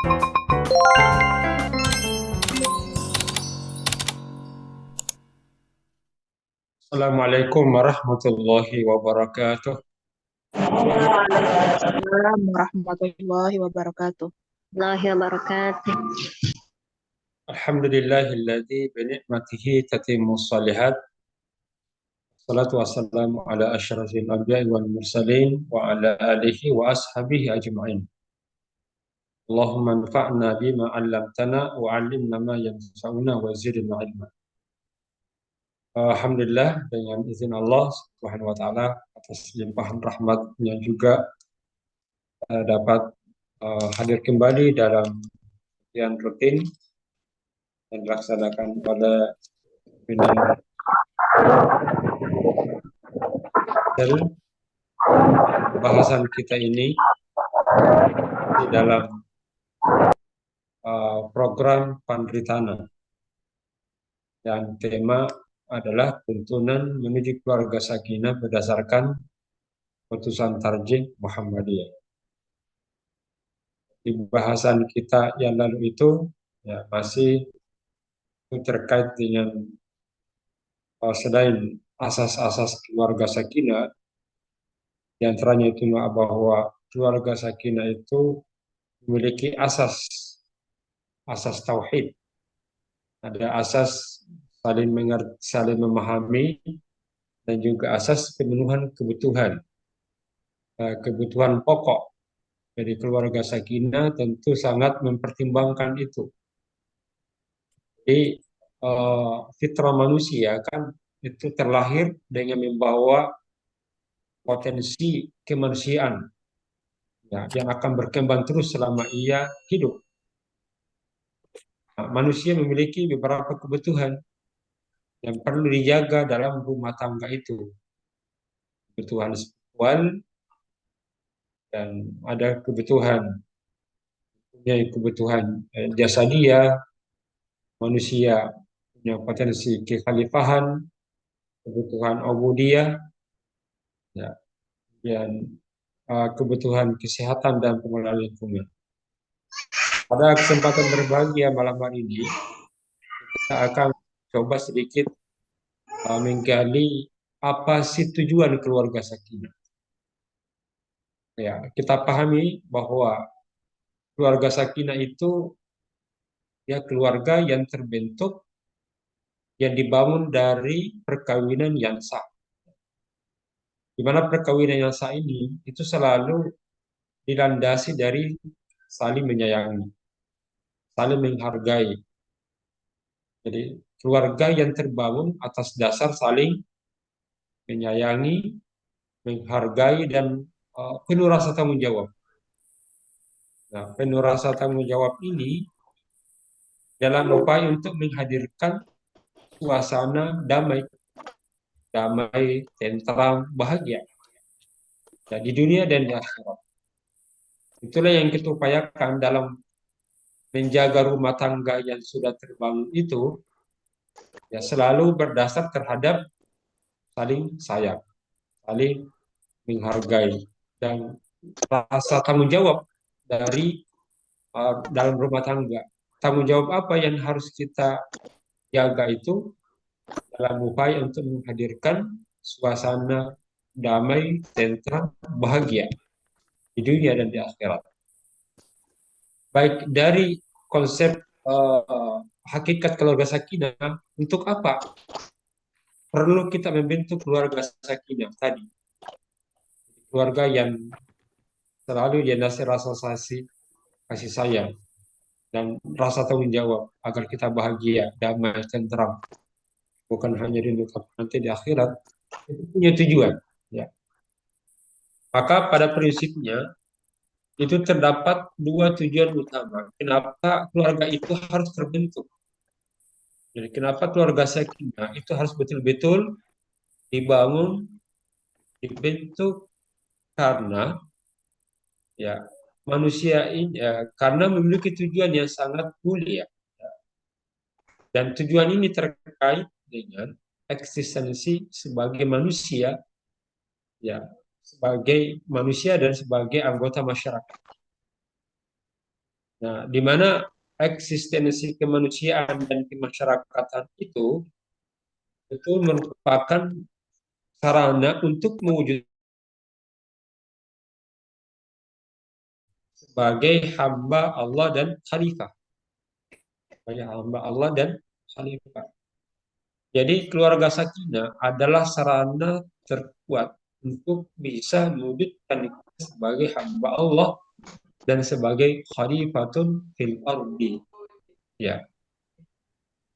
Assalamualaikum warahmatullahi wabarakatuh. Waalaikumsalam warahmatullahi wabarakatuh. Warahmatullahi wabarakatuh. Alhamdulillahilladzi binikmatihi tatimmus shalihat. Salatu wassalamu ala asyrafil anbiya'i wal mursalin wa ala alihi wa ashabihi ajma'in. Allahumma anfa'na bima 'allamtana wa 'allimna ma yanfa'una wa zidna ilma. Alhamdulillah dengan izin Allah Subhanahu wa taala atas limpahan rahmatnya juga dapat hadir kembali dalam yang rutin yang dilaksanakan pada webinar bahasan kita ini di dalam program Pandritana yang tema adalah tuntunan menuju keluarga sakinah berdasarkan putusan Tarjih Muhammadiyah. Di bahasan kita yang lalu itu ya, masih terkait dengan selain asas-asas keluarga sakinah, di antaranya itu bahwa keluarga sakinah itu memiliki asas tauhid. Ada asas saling mengerti, saling memahami, dan juga asas pemenuhan kebutuhan pokok. Jadi keluarga sakinah tentu sangat mempertimbangkan itu. Jadi fitrah manusia kan itu terlahir dengan membawa potensi kemanusiaan ya, yang akan berkembang terus selama ia hidup. Nah, manusia memiliki beberapa kebutuhan yang perlu dijaga dalam rumah tangga itu. Kebutuhan spiritual dan ada kebutuhan jasa dia, manusia punya potensi kekhalifahan, kebutuhan ubudiyah, ya, dan kebutuhan kesehatan dan pengelolaan lingkungan. Pada kesempatan berbahagia malam hari ini, kita akan coba sedikit menggali apa sih tujuan keluarga sakinah. Ya, kita pahami bahwa keluarga sakinah itu ya keluarga yang terbentuk, yang dibangun dari perkawinan yang sah. Di mana perkawinan yang sah ini itu selalu dilandasi dari saling menyayangi, saling menghargai. Jadi keluarga yang terbangun atas dasar saling menyayangi, menghargai, dan penuh rasa tanggung jawab. Nah, penuh rasa tanggung jawab ini dalam upaya untuk menghadirkan suasana damai, tentram, bahagia ya, di dunia dan di akhirat. Itulah yang kita upayakan dalam menjaga rumah tangga yang sudah terbangun itu, ya selalu berdasar terhadap saling sayang, saling menghargai, dan rasa tanggung jawab dari dalam rumah tangga. Tanggung jawab apa yang harus kita jaga itu dalam upaya untuk menghadirkan suasana damai, tentram, bahagia di dunia dan di akhirat. Baik dari konsep hakikat keluarga sakinah, untuk apa perlu kita membentuk keluarga sakinah tadi? Keluarga yang selalu dilandasi rasa kasih sayang, dan rasa tanggung jawab agar kita bahagia, damai, tentram, bukan hanya di dunia tapi nanti di akhirat. Itu punya tujuan. Ya. Maka pada prinsipnya itu terdapat dua tujuan utama. Kenapa keluarga itu harus terbentuk? Jadi kenapa keluarga sakinah itu harus betul-betul dibangun, dibentuk, karena ya manusia ini karena memiliki tujuan yang sangat mulia, dan tujuan ini terkait dengan eksistensi sebagai manusia, ya sebagai manusia dan sebagai anggota masyarakat. Nah, di mana eksistensi kemanusiaan dan kemasyarakatan itu merupakan sarana untuk mewujud sebagai hamba Allah dan khalifah. Sebagai hamba Allah dan khalifah. Jadi keluarga sakinah adalah sarana terkuat untuk bisa mewujudkan kita sebagai hamba Allah dan sebagai khalifatun fil ardi. Ya.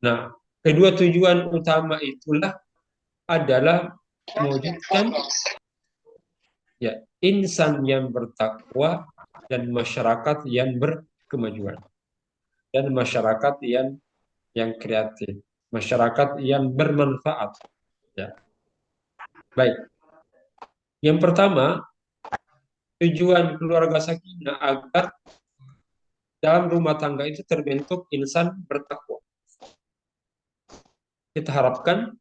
Nah, kedua tujuan utama itulah adalah mewujudkan ya insan yang bertakwa dan masyarakat yang berkemajuan dan masyarakat yang kreatif, masyarakat yang bermanfaat. Ya. Baik. Yang pertama, tujuan keluarga sakinah agar dalam rumah tangga itu terbentuk insan bertakwa. Kita harapkan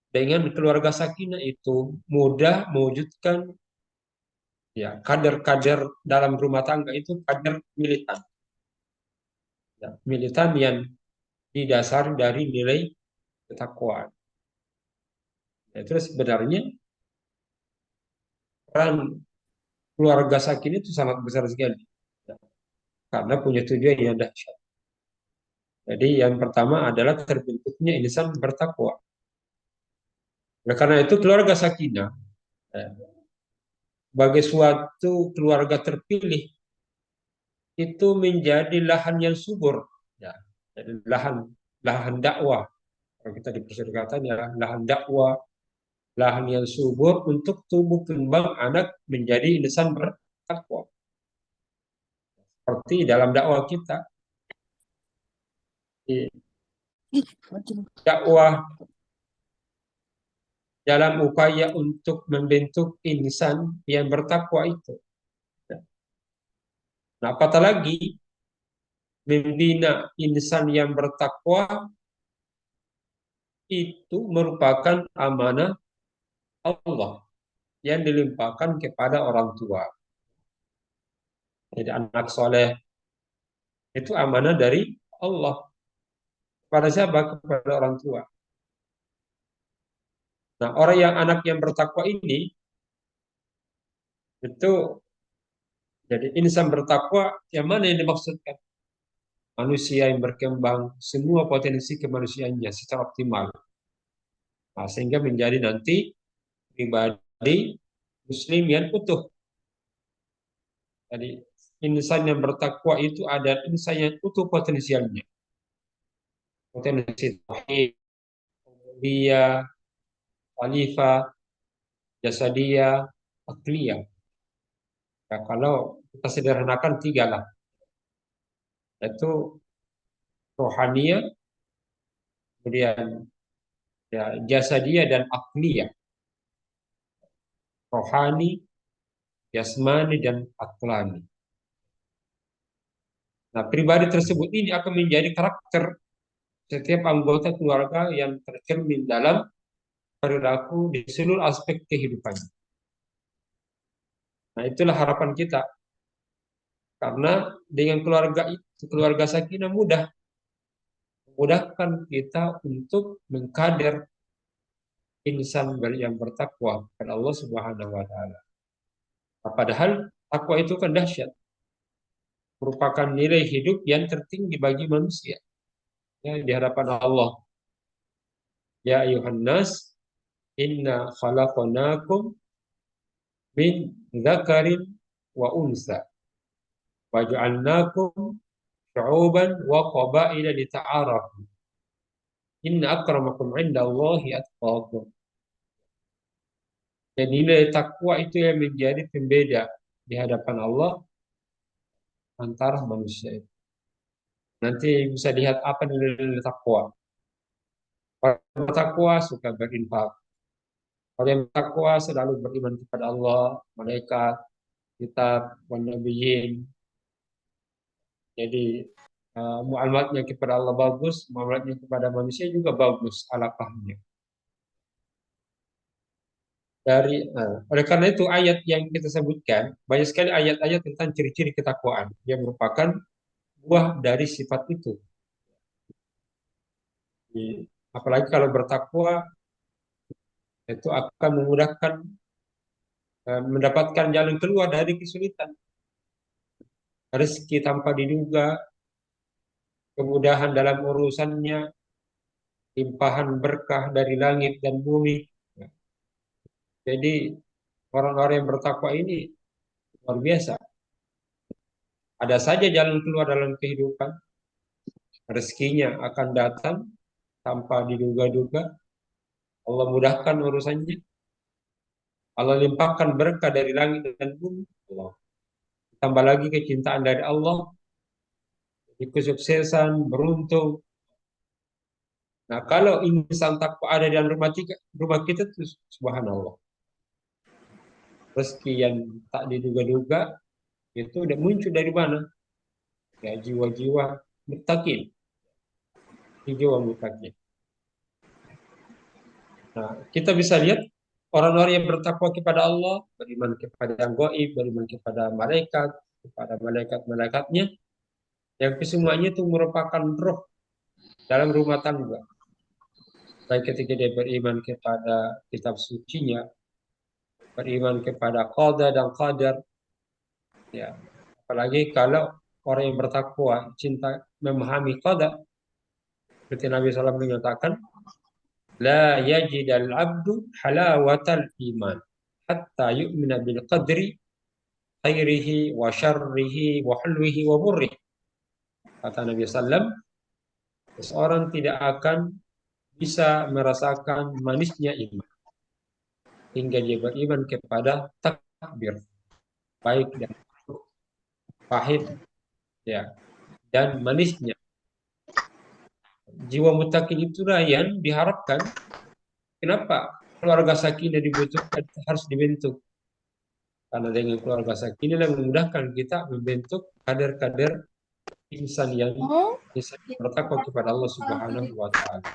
dengan keluarga sakinah itu mudah mewujudkan ya kader-kader dalam rumah tangga itu kader militan. Ya, militan yang didasari dari nilai ketakwaan. Ya, itu sebenarnya peran keluarga sakinah itu sangat besar sekali. Ya, karena punya tujuan yang dahsyat. Jadi yang pertama adalah terbentuknya insan bertakwa. Oleh karena itu keluarga sakinah ya, sebagai suatu keluarga terpilih itu menjadi lahan yang subur, ya, jadi lahan lahan dakwah. Kalau kita di persyaratan ya lahan dakwah, lahan yang subur untuk tumbuh kembang anak menjadi insan bertakwa. Seperti dalam dakwah kita, di dakwah dalam upaya untuk membentuk insan yang bertakwa itu. Nah, apatah lagi membina insan yang bertakwa itu merupakan amanah Allah yang dilimpahkan kepada orang tua. Jadi anak soleh itu amanah dari Allah. Kepada siapa? Kepada orang tua. Nah, orang yang anak yang bertakwa ini itu jadi insan bertakwa yang mana yang dimaksudkan? Manusia yang berkembang semua potensi kemanusiaannya secara optimal. Nah, sehingga menjadi nanti pribadi muslim yang utuh. Jadi insan yang bertakwa itu ada insan yang utuh potensialnya. Potensi tauhid, dia, khalifah, jasadiyah, akliyah. Ya, kalau kita sederhanakan tiga lah, yaitu rohaniyah, kemudian ya, jasadiyah dan akliyah. Rohani, jasmani, dan aklani. Nah, pribadi tersebut ini akan menjadi karakter setiap anggota keluarga yang tercermin dalam perilaku di seluruh aspek kehidupannya. Nah, itulah harapan kita. Karena dengan keluarga itu, keluarga sakinah memudahkan kita untuk mengkader insan yang bertakwa kepada Allah Subhanahu wa taala. Nah, padahal takwa itu kan dahsyat, merupakan nilai hidup yang tertinggi bagi manusia. Ya, di hadapan Allah. Ya ayuhan nas, inna khalaqnakum min dzakarin wa unsa wa ja'alnakum syu'uban wa qabaila lita'arafu. Inna akramakum 'indallahi atqakum. Dan nilai takwa itu yang menjadi pembeda di hadapan Allah antara manusia itu. Nanti bisa lihat apa nilai takwa. Orang bertakwa suka berinfak. Orang yang bertakwa selalu beriman kepada Allah, malaikat, kitab, wan nabiyyin. Jadi muamalatnya kepada Allah bagus, muamalatnya kepada manusia juga bagus alaqahnya. Oleh karena itu ayat yang kita sebutkan banyak sekali ayat-ayat tentang ciri-ciri ketakwaan yang merupakan buah dari sifat itu. Apalagi kalau bertakwa itu akan memudahkan mendapatkan jalan keluar dari kesulitan. Rezeki tanpa diduga, kemudahan dalam urusannya, limpahan berkah dari langit dan bumi. Jadi orang-orang yang bertakwa ini luar biasa. Ada saja jalan keluar dalam kehidupan, rezekinya akan datang tanpa diduga-duga. Allah mudahkan urusannya. Allah limpahkan berkah dari langit dan bumi. Allah. Tambah lagi kecintaan dari Allah, kesuksesan, beruntung. Nah, kalau insan takwa ada dalam rumah kita tuh subhanallah. Rezeki yang tak diduga-duga itu udah muncul dari mana? Ya, jiwa-jiwa mutakin, jiwa mutakin. Nah, kita bisa lihat orang-orang yang bertakwa kepada Allah, beriman kepada yang gaib, beriman kepada malaikat, kepada malaikat-malaikatnya, yang kesemuanya itu merupakan roh dalam rumah tangga. Baik ketika dia beriman kepada kitab sucinya, beriman kepada qada dan qadar, ya. Apalagi kalau orang yang bertakwa, cinta memahami qada, seperti Nabi SAW menyatakan, la yajidal abdu halawatal iman hatta yu'mina bil qadri khairihi wa syarrihi wa hulwihi wa burrihi. Kata Nabi SAW, seseorang tidak akan bisa merasakan manisnya iman hingga dia beriman kepada takbir, baik dan pahit, ya, dan manisnya. Jiwa mutakin itulah yang diharapkan. Kenapa keluarga sakinah dibutuhkan, harus dibentuk? Karena dengan keluarga sakinah yang memudahkan kita membentuk kader-kader insan yang bisa bertakwa kepada Allah Subhanahu wa Ta'ala.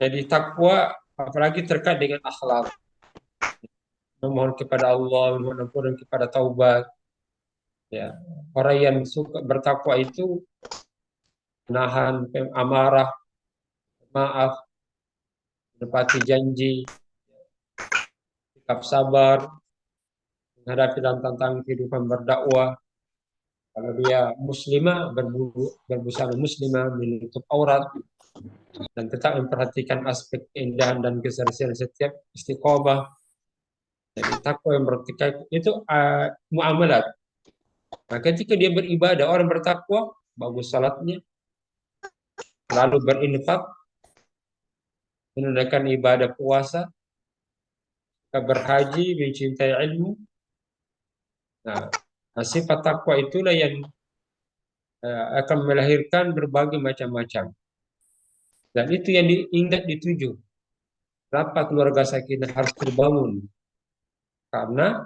Jadi takwa apalagi terkait dengan akhlak, memohon kepada Allah, memohon ampun kepada taubat. Ya, orang yang suka bertakwa itu menahan amarah, maaf, menepati janji, sikap sabar, menghadapi dalam tantangan kehidupan berdakwah. Kalau dia muslimah, berbusana muslimah, menutup aurat, dan tetap memperhatikan aspek keindahan dan kesersian setiap istiqomah. Jadi takwa yang bertikai itu muamalat. Nah, ketika dia beribadah, orang bertakwa, bagus salatnya, lalu berinfak, menunaikan ibadah puasa, berhaji, mencintai ilmu. Nah, sifat takwa itulah yang akan melahirkan berbagai macam-macam. Dan itu yang diingat dituju. Kenapa keluarga sakinah harus terbangun? Karena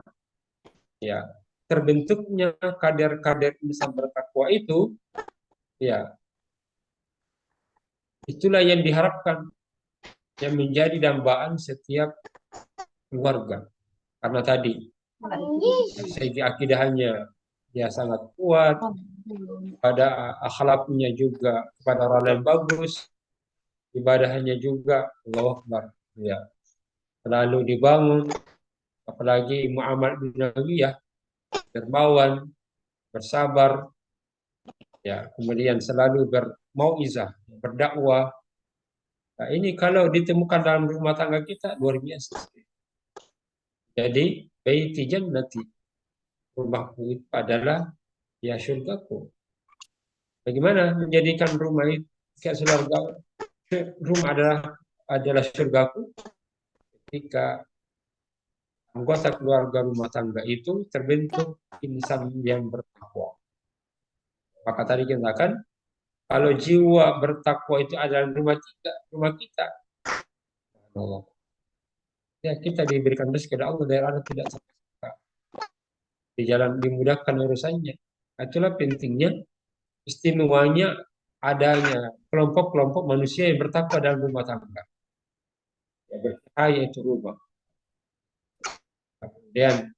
ya terbentuknya kader-kader insan bertakwa itu, ya itulah yang diharapkan, yang menjadi dambaan setiap keluarga. Karena tadi segi akidahnya dia sangat kuat, pada akhlaknya juga kepada orang yang bagus, ibadahnya juga Allahu Akbar, ya selalu dibangun, apalagi muamalah dunia, dermawan, bersabar, ya kemudian selalu bermauizah, berdakwah. Nah, ini kalau ditemukan dalam rumah tangga kita luar biasa. Jadi baiti jannati, rumahku itu adalah ya surgaku. Bagaimana menjadikan rumah itu kayak surga? Rumah adalah surgaku ketika anggota keluarga rumah tangga itu terbentuk insan yang bertakwa. Maka tadi kita katakan, kalau jiwa bertakwa itu adalah rumah kita, Allah. Ya kita diberikan rezeki dari Allah, dari Allah tidak sangka. Di jalan dimudahkan urusannya. Itulah pentingnya, istimewanya adanya kelompok-kelompok manusia yang bertakwa dalam rumah tangga. ya, bercahaya itu rumah. Kemudian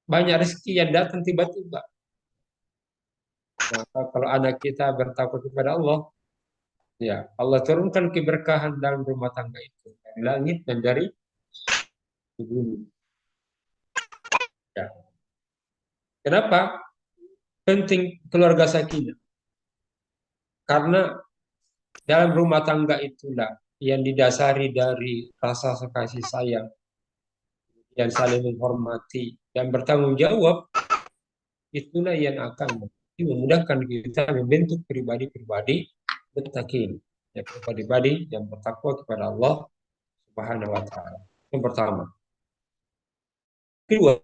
banyak rezeki yang datang tiba-tiba. Maka kalau anak kita bertakwa kepada Allah, ya Allah turunkan keberkahan dalam rumah tangga itu dari langit dan dari bumi. Ya. Kenapa penting keluarga sakinah? Karena dalam rumah tangga itulah yang didasari dari rasa kasih sayang, yang saling menghormati dan bertanggung jawab, itulah yang akan memudahkan kita membentuk pribadi-pribadi bertakwa, ya, pribadi yang bertakwa kepada Allah Subhanahu wa taala. Yang pertama. Kedua,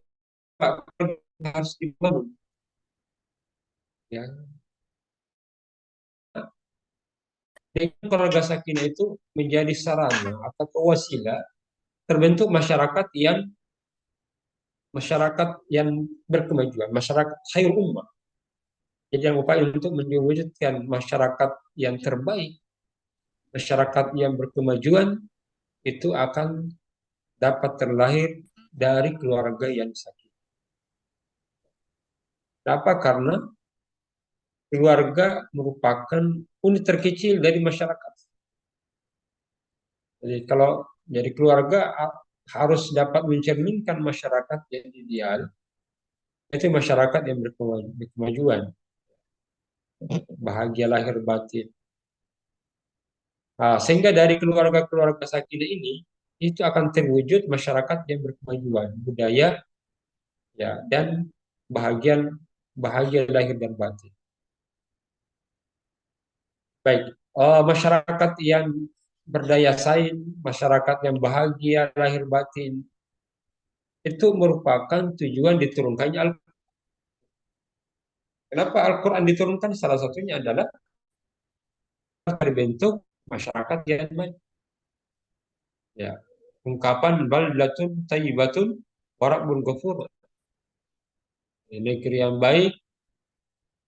harus dibangun, ya. Dengan keluarga sakinah itu menjadi sarana atau wasilah terbentuk masyarakat yang berkemajuan, masyarakat khair ummah. Jadi yang upaya untuk mewujudkan masyarakat yang terbaik, masyarakat yang berkemajuan itu akan dapat terlahir dari keluarga yang sakinah. Kenapa? Karena keluarga merupakan unit terkecil dari masyarakat. Jadi kalau jadi keluarga harus dapat mencerminkan masyarakat yang ideal, itu masyarakat yang berkemajuan, bahagia lahir batin. Nah, sehingga dari keluarga-keluarga sakinah ini itu akan terwujud masyarakat yang berkemajuan, budaya, ya, dan bahagia lahir dan batin. Baik, masyarakat yang berdaya saing, masyarakat yang bahagia lahir batin, itu merupakan tujuan diturunkannya Al-Quran. Kenapa Al-Quran diturunkan? Salah satunya adalah terbentuk masyarakat yang baik. Ya, ungkapan baldatun tayyibatun warabbun ghafur. Negeri yang baik,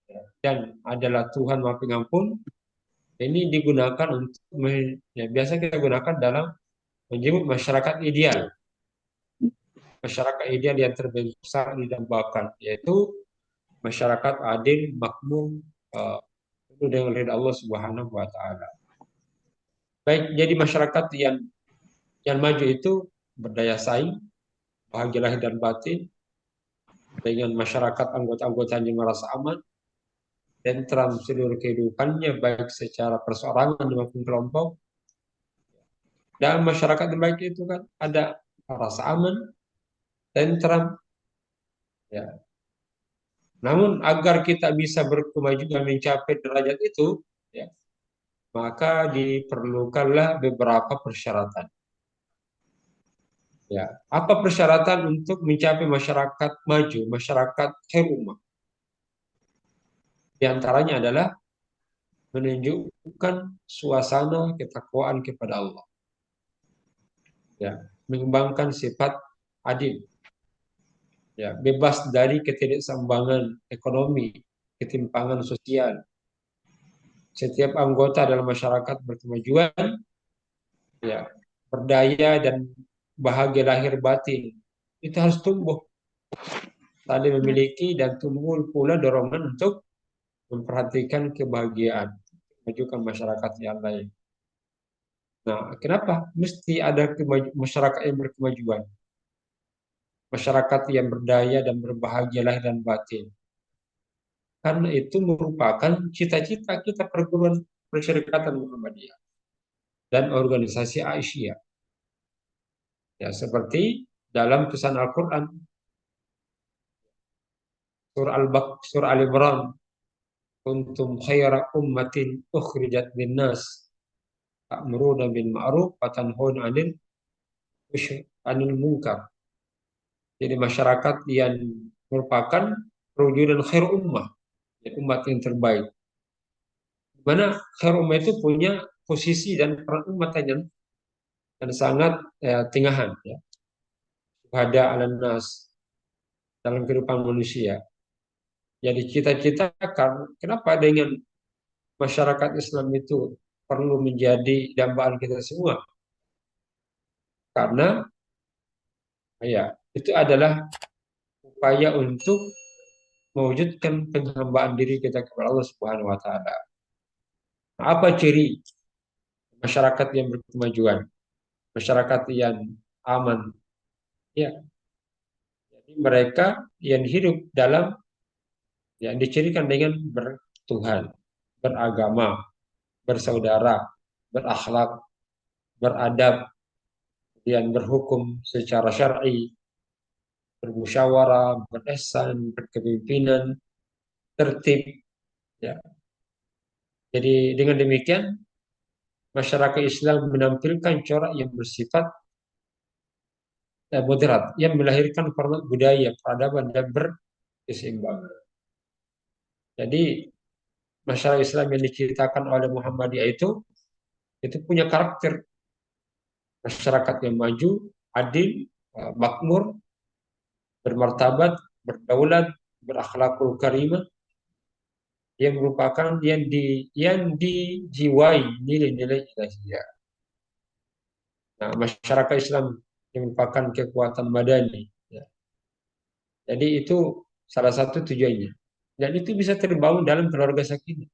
ya, dan adalah Tuhan Maha Pengampun. Ini digunakan untuk ya, biasa kita gunakan dalam menyebut masyarakat ideal. Masyarakat ideal yang terbentuk saat didambakan, yaitu masyarakat adil, makmur, penuh dengan ridha Allah Subhanahu wa taala. Baik, jadi masyarakat yang maju itu berdaya saing, bahagia lahir dan batin, dengan masyarakat anggota-anggotanya merasa aman, tentram seluruh kehidupannya, baik secara perseorangan maupun kelompok. Dalam masyarakat yang baik itu kan ada rasa aman, tentram, ya. Namun agar kita bisa berkemajuan mencapai derajat itu, ya, maka diperlukanlah beberapa persyaratan. Ya, apa persyaratan untuk mencapai masyarakat maju, masyarakat khair ummah? Di antaranya adalah menunjukkan suasana ketakwaan kepada Allah. Ya, mengembangkan sifat adil. Ya, bebas dari ketidakseimbangan ekonomi, ketimpangan sosial. Setiap anggota dalam masyarakat berkemajuan, ya, berdaya dan bahagia lahir batin. Itu harus tumbuh. Tadi memiliki dan tumbuh pula dorongan untuk memperhatikan kebahagiaan, memajukan masyarakat yang lain. Nah, kenapa mesti ada masyarakat yang berkemajuan? Masyarakat yang berdaya dan berbahagia lahir dan batin. Karena itu merupakan cita-cita kita perguruan persyarikatan Muhammadiyah dan organisasi Aisyah. Ya, seperti dalam pesan Al-Quran, surah Al-Imran, kuntum khaira ummatin ukhrijat linnas ta'muruna bil ma'ruf wa tanhauna 'anil munkar. Jadi masyarakat yang merupakan perwujudan khair ummah, umat yang terbaik. Di mana khair ummah itu punya posisi dan peran umat yang sangat tengahan, ya. Ada ala nas dalam kehidupan manusia. Jadi cita-cita kenapa dengan masyarakat Islam itu perlu menjadi dambaan kita semua? Karena ya itu adalah upaya untuk mewujudkan penghambaan diri kita kepada Allah Subhanahu wa taala. Nah, apa ciri masyarakat yang berkemajuan, masyarakat yang aman? Ya, jadi mereka yang hidup dalam yang dicirikan dengan bertuhan, beragama, bersaudara, berakhlak, beradab, yang berhukum secara syar'i, bermusyawarah, berihsan, berkepemimpinan, tertib. Ya. Jadi dengan demikian masyarakat Islam menampilkan corak yang bersifat moderat, yang melahirkan format budaya, peradaban dan berkeseimbangan. Jadi masyarakat Islam yang diceritakan oleh Muhammadiyah itu punya karakter masyarakat yang maju, adil, makmur, bermartabat, berdaulat, berakhlakul karimah, yang merupakan yang dijiwai nilai-nilai ilahiyah. Nah, masyarakat Islam yang merupakan kekuatan madani. Ya. Jadi itu salah satu tujuannya. Dan itu bisa terbangun dalam keluarga sakinah.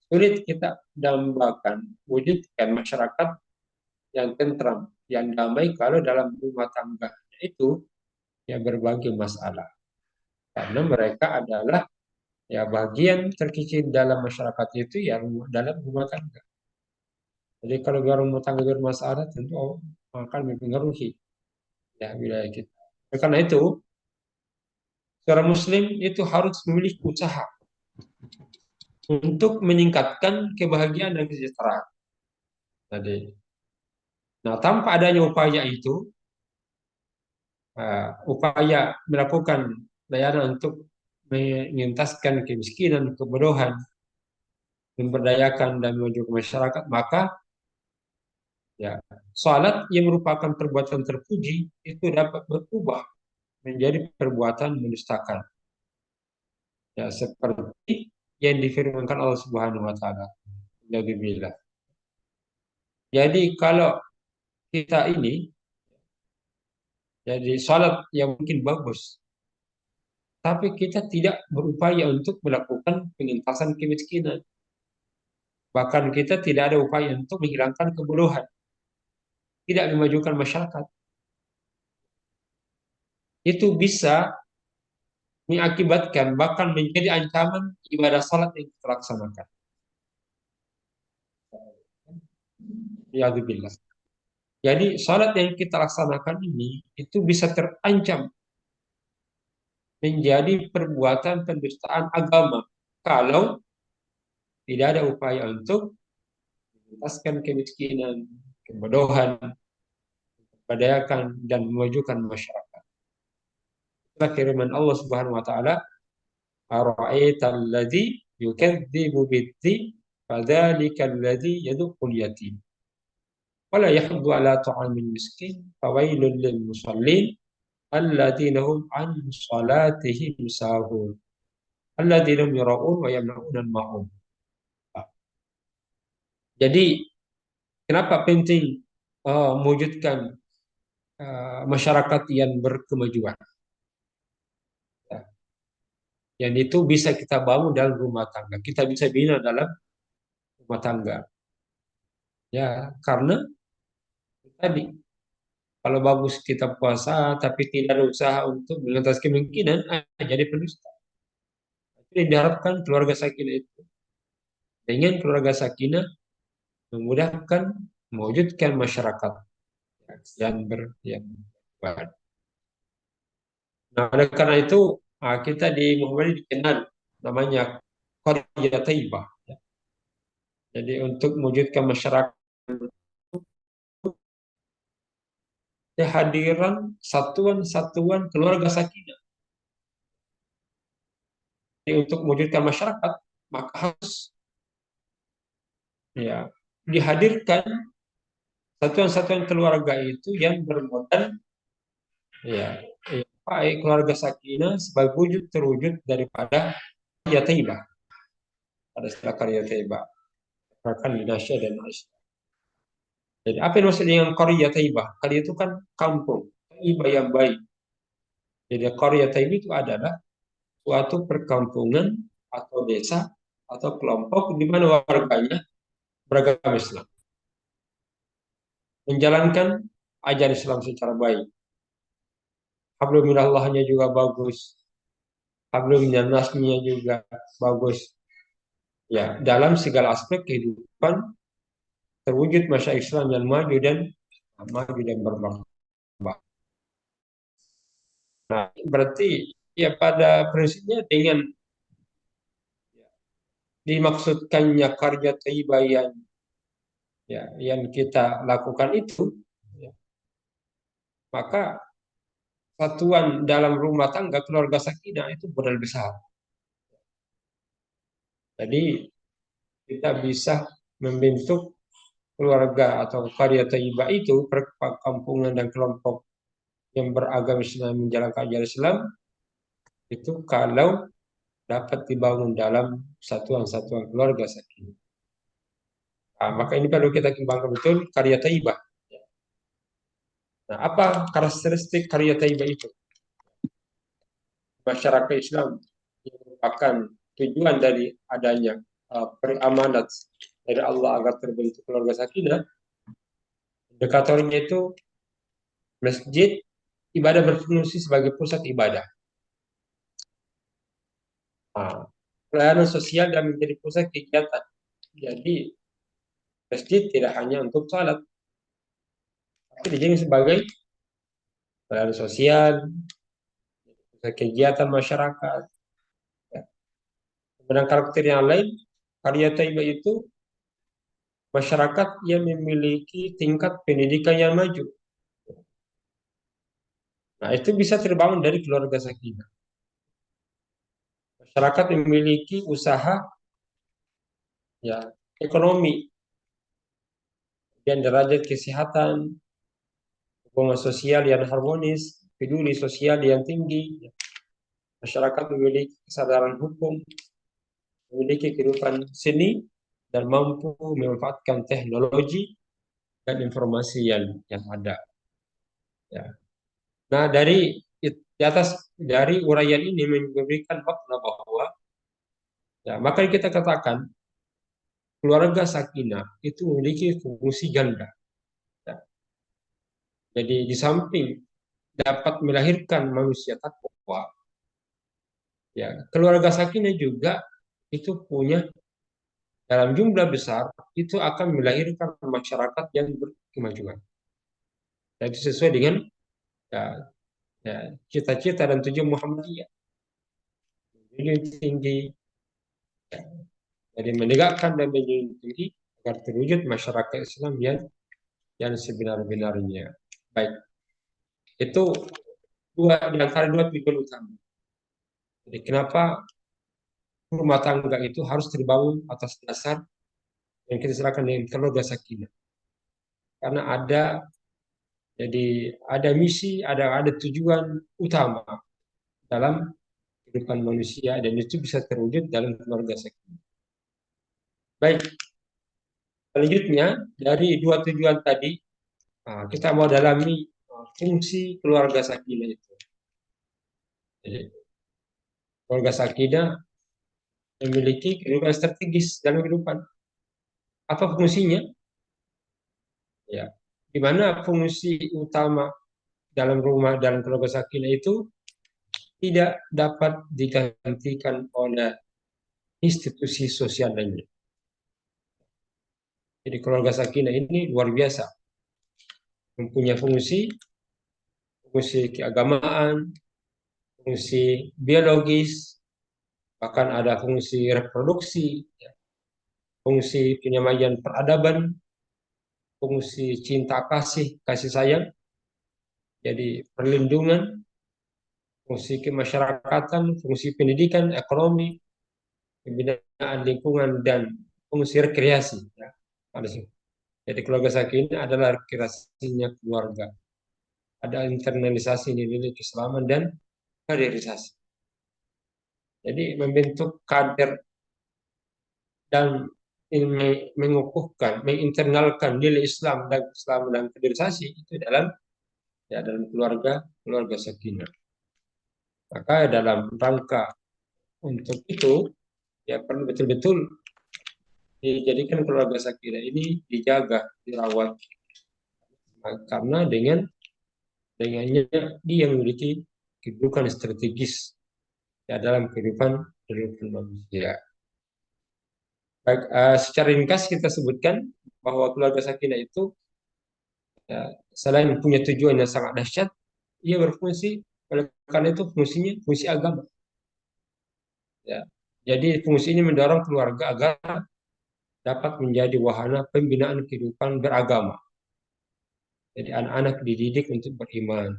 Sulit kita dambakan, wujudkan masyarakat yang tentram, yang damai kalau dalam rumah tangga itu ya berbagai masalah. Karena mereka adalah ya bagian terkecil dalam masyarakat itu yang dalam rumah tangga. Jadi kalau rumah tangga bermasalah tentu akan mempengaruhi ya wilayah kita. Karena itu seorang muslim itu harus memiliki usaha untuk meningkatkan kebahagiaan dan kesejahteraan. Jadi, nah tanpa adanya upaya itu, upaya melakukan layanan untuk mengentaskan kemiskinan, kebodohan, memberdayakan dan memajukan masyarakat, maka ya salat yang merupakan perbuatan terpuji itu dapat berubah menjadi perbuatan mendustakan. Ya seperti yang difirmankan Allah Subhanahu wa taala. Nabibillah. Jadi kalau kita ini jadi salat yang mungkin bagus, tapi kita tidak berupaya untuk melakukan pengentasan kemiskinan. Bahkan kita tidak ada upaya untuk menghilangkan kebodohan, tidak memajukan masyarakat. Itu bisa mengakibatkan bahkan menjadi ancaman ibadah salat yang kita laksanakan. Ya billah. Jadi salat yang kita laksanakan ini itu bisa terancam menjadi perbuatan pendustaan agama kalau tidak ada upaya untuk menuntaskan kemiskinan, kebodohan, memberdayakan dan memajukan masyarakat. Itulah firman Allah Subhanahu wa taala, "Ara'aital ladzi yukadzibu bid-din, fadzalika alladzi yad'ul yatim. Wala yahuddu ala ta'amil miskin, fawailul lil musallin, alladzina hum an salatihim sahun. Alladzina hum yura'un wa yamna'un al-ma'un." Jadi kenapa penting mewujudkan masyarakat yang berkemajuan? Ya. Yang itu bisa kita bangun dalam rumah tangga. Kita bisa bina dalam rumah tangga. Ya, karena tadi kalau bagus kita puasa tapi tidak ada usaha untuk mengatasi kemungkinan jadi pendusta. Jadi diharapkan keluarga sakinah itu dengan keluarga sakinah memudahkan mewujudkan masyarakat yang baik. Nah, oleh karena itu kita di Muhammadiyah dikenal namanya Qaryah Thayyibah. Ya. Jadi untuk mewujudkan masyarakat kehadiran satuan-satuan keluarga sakinah. Jadi untuk mewujudkan masyarakat maka harus ya dihadirkan satuan-satuan keluarga itu yang bermodal ya, baik keluarga sakinah sebagai wujud terwujud daripada Qaryah Thayyibah. Ada istilah Qaryah Thayyibah. Bahkan di Indonesia dan Malaysia. Jadi apa yang maksud dengan qarya thayyibah? Qarya itu kan kampung, thayyibah yang baik. Jadi qarya thayyibah itu adalah suatu perkampungan atau desa atau kelompok di mana warganya beragama Islam, menjalankan ajaran Islam secara baik. Hablum minallahnya juga bagus, hablum minannasnya juga bagus. Ya, dalam segala aspek kehidupan terwujud masyarakat Islam yang maju dan berkembang. Nah, berarti ya pada prinsipnya dengan dimaksudkannya karya thayyibah yang kita lakukan itu, ya, maka satuan dalam rumah tangga keluarga sakinah itu modal besar. Jadi kita bisa membentuk keluarga atau karya thayyibah itu perkampungan dan kelompok yang beragama Islam menjalankan ajaran Islam itu kalau dapat dibangun dalam satuan-satuan keluarga sakinah. Nah, maka ini perlu kita kembangkan betul karya thayyibah. Nah, apa karakteristik karya thayyibah itu? Masyarakat Islam yang merupakan tujuan dari adanya beramanat dari Allah agar terbentuk keluarga sakinah. Indikatornya itu masjid ibadah berfungsi sebagai pusat ibadah. Nah, pelayanan sosial dan menjadi pusat kegiatan. Jadi masjid tidak hanya untuk salat, tapi dijadikan sebagai pelayanan sosial, kegiatan masyarakat. Dan karakter yang lain, karya thayyibah itu masyarakat yang memiliki tingkat pendidikan yang maju. Nah, itu bisa terbangun dari keluarga sakinah. Masyarakat memiliki usaha ya ekonomi dan derajat kesehatan, hubungan sosial yang harmonis, peduli sosial yang tinggi. Masyarakat memiliki kesadaran hukum, memiliki kehidupan seni, dan mampu memanfaatkan teknologi dan informasi yang ada. Ya. Nah, di atas dari uraian ini memberikan makna bahwa ya, maka kita katakan keluarga sakinah itu memiliki fungsi ganda. Ya. Jadi di samping dapat melahirkan manusia takwa, ya keluarga sakinah juga itu punya dalam jumlah besar itu akan melahirkan masyarakat yang berkemajuan. Dan itu sesuai dengan ya, ya, cita-cita dan tujuan Muhammadiyah. Jadi tinggi, ya, jadi menegakkan dan menjunjung tinggi agar terwujud masyarakat Islam yang sebenar-benarnya. Baik, itu di antara dua tujuan utama. Jadi kenapa rumah tangga itu harus terbangun atas dasar yang kita serahkan dengan keluarga sakinah? Karena ada misi, ada tujuan utama dalam kehidupan manusia dan itu bisa terwujud dalam keluarga sakinah. Baik, selanjutnya dari dua tujuan tadi kita mau dalami fungsi keluarga sakinah itu. Jadi, keluarga sakinah memiliki kehidupan strategis dalam kehidupan. Apa fungsinya? Ya, di mana fungsi utama dalam keluarga sakinah itu tidak dapat digantikan oleh institusi sosial lainnya. Jadi keluarga sakinah ini luar biasa, mempunyai fungsi keagamaan, fungsi biologis, bahkan ada fungsi reproduksi, ya, fungsi penyamaian peradaban, fungsi cinta kasih sayang, jadi perlindungan, fungsi kemasyarakatan, fungsi pendidikan, ekonomi, pembinaan lingkungan, dan fungsi rekreasi. Ya. Jadi keluarga sakinah adalah rekreasinya keluarga. Ada internalisasi nilai keislaman dan kaderisasi. Jadi membentuk kader dan mengukuhkan, menginternalkan nilai Islam dan Islam dan kaderisasi itu dalam keluarga sakinah. Maka dalam rangka untuk itu ya perlu betul-betul dijadikan keluarga sakinah ini dijaga, dirawat. Karena dengannya dia memiliki kedudukan strategis ya, dalam kehidupan manusia. Baik, secara ringkas kita sebutkan bahwa keluarga sakinah itu ya, selain punya tujuan yang sangat dahsyat, ia berfungsi oleh karena itu fungsinya fungsi agama. Ya. Jadi fungsi ini mendorong keluarga agar dapat menjadi wahana pembinaan kehidupan beragama. Jadi anak-anak dididik untuk beriman,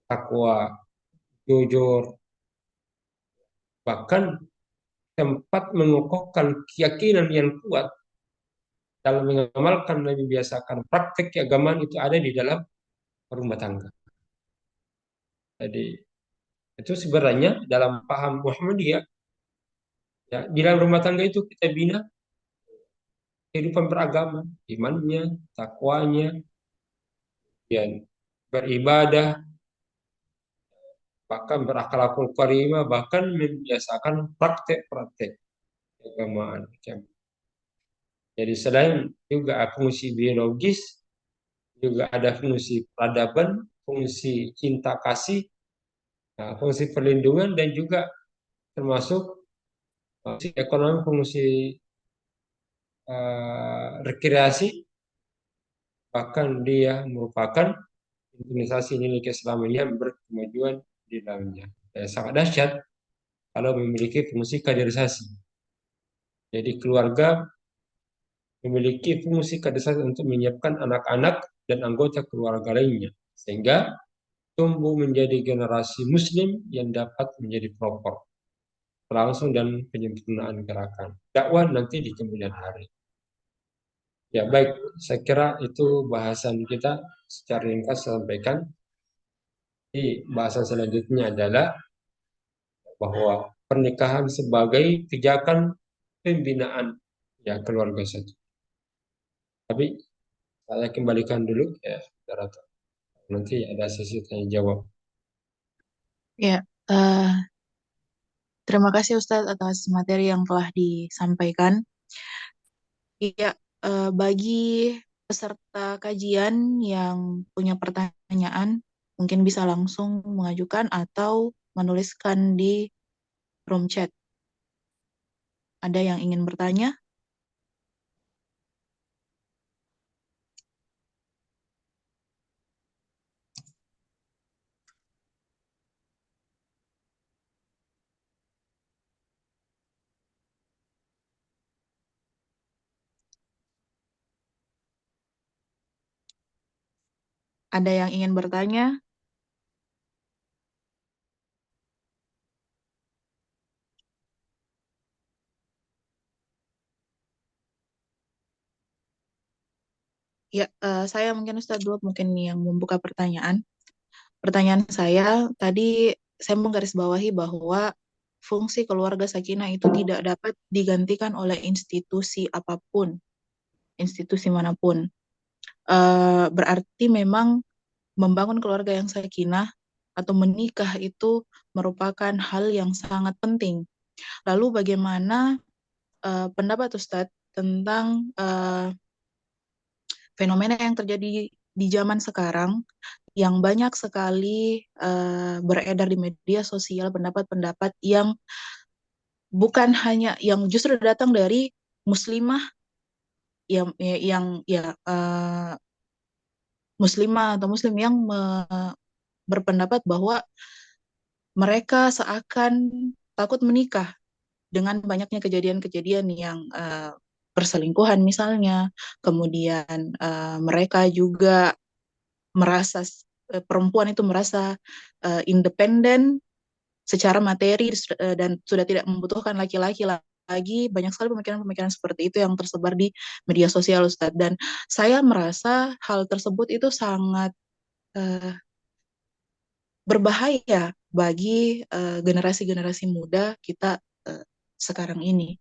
takwa, jujur, bahkan tempat mengokohkan keyakinan yang kuat dalam mengamalkan dan membiasakan praktek keagamaan itu ada di dalam rumah tangga. Jadi itu sebenarnya dalam paham Muhammadiyah, ya, di dalam rumah tangga itu kita bina kehidupan beragama, imannya, takwanya, dan beribadah, bahkan berakhlakul karimah, bahkan membiasakan praktek-praktek keagamaan. Jadi selain juga fungsi biologis, juga ada fungsi peradaban, fungsi cinta kasih, fungsi perlindungan, dan juga termasuk fungsi ekonomi, fungsi rekreasi, bahkan dia merupakan organisasi nilai keislaman yang berkemajuan di dalamnya. Sangat dahsyat kalau memiliki fungsi kaderisasi. Jadi keluarga memiliki fungsi kaderisasi untuk menyiapkan anak-anak dan anggota keluarga lainnya, sehingga tumbuh menjadi generasi muslim yang dapat menjadi pelopor langsung dan penyempurnaan gerakan dakwah nanti di kemudian hari. Ya baik, saya kira itu bahasan kita secara ringkas saya sampaikan. Di bahasan selanjutnya adalah bahwa pernikahan sebagai pijakan pembinaan ya keluarga saja. Tapi saya kembalikan dulu ya, nanti ada sesi tanya jawab. Ya, terima kasih Ustadz atas materi yang telah disampaikan. Iya, bagi peserta kajian yang punya pertanyaan, mungkin bisa langsung mengajukan atau menuliskan di room chat. Ada yang ingin bertanya? Ada yang ingin bertanya? Ya, saya mungkin Ustadz dulu mungkin yang membuka pertanyaan. Pertanyaan saya tadi saya menggarisbawahi bahwa fungsi keluarga sakinah itu tidak dapat digantikan oleh institusi apapun, institusi manapun. Berarti memang membangun keluarga yang sakinah atau menikah itu merupakan hal yang sangat penting. Lalu bagaimana pendapat Ustadz tentang fenomena yang terjadi di zaman sekarang yang banyak sekali beredar di media sosial pendapat-pendapat yang bukan hanya yang justru datang dari muslimah yang muslimah atau muslim yang berpendapat bahwa mereka seakan takut menikah dengan banyaknya kejadian-kejadian yang perselingkuhan misalnya, kemudian mereka juga merasa perempuan itu merasa independen secara materi dan sudah tidak membutuhkan laki-laki lagi. Banyak sekali pemikiran-pemikiran seperti itu yang tersebar di media sosial, Ustadz. Dan saya merasa hal tersebut itu sangat berbahaya bagi generasi-generasi muda kita sekarang ini.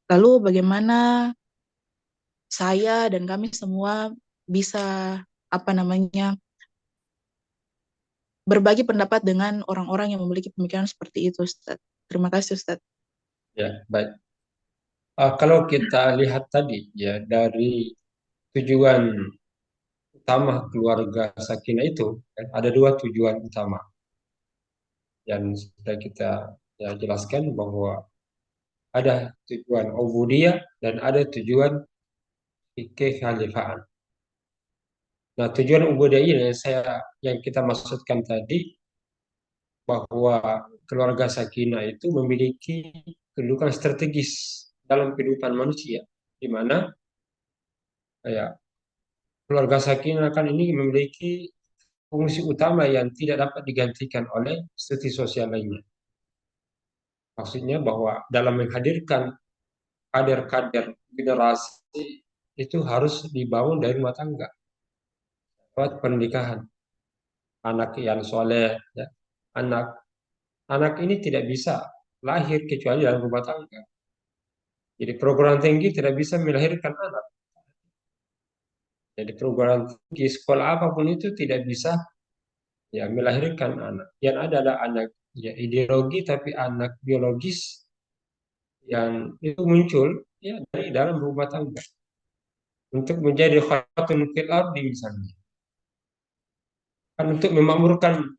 Lalu bagaimana saya dan kami semua bisa apa namanya berbagi pendapat dengan orang-orang yang memiliki pemikiran seperti itu, Ustaz. Terima kasih, Ustaz. Ya, baik. Kalau kita lihat tadi ya dari tujuan utama keluarga sakinah itu kan, ada dua tujuan utama yang sudah kita ya, jelaskan bahwa ada tujuan ubudiyah dan ada tujuan kekhalifahan. Nah, tujuan ubudiyah ini yang kita maksudkan tadi bahwa keluarga sakinah itu memiliki kedudukan strategis dalam kehidupan manusia, di mana ya keluarga sakinah kan ini memiliki fungsi utama yang tidak dapat digantikan oleh institusi sosial lainnya. Maksudnya bahwa dalam menghadirkan kader-kader generasi itu harus dibangun dari rumah tangga lewat pernikahan. Anak yang soleh, ya. anak anak ini tidak bisa lahir kecuali dalam rumah tangga. Jadi perguruan tinggi tidak bisa melahirkan anak. Jadi perguruan tinggi sekolah apapun itu tidak bisa ya melahirkan anak. Yang ada adalah anak ya ideologi tapi anak biologis yang itu muncul ya dari dalam rumah tangga untuk menjadi khatun fil ardi misalnya. Kan untuk memakmurkan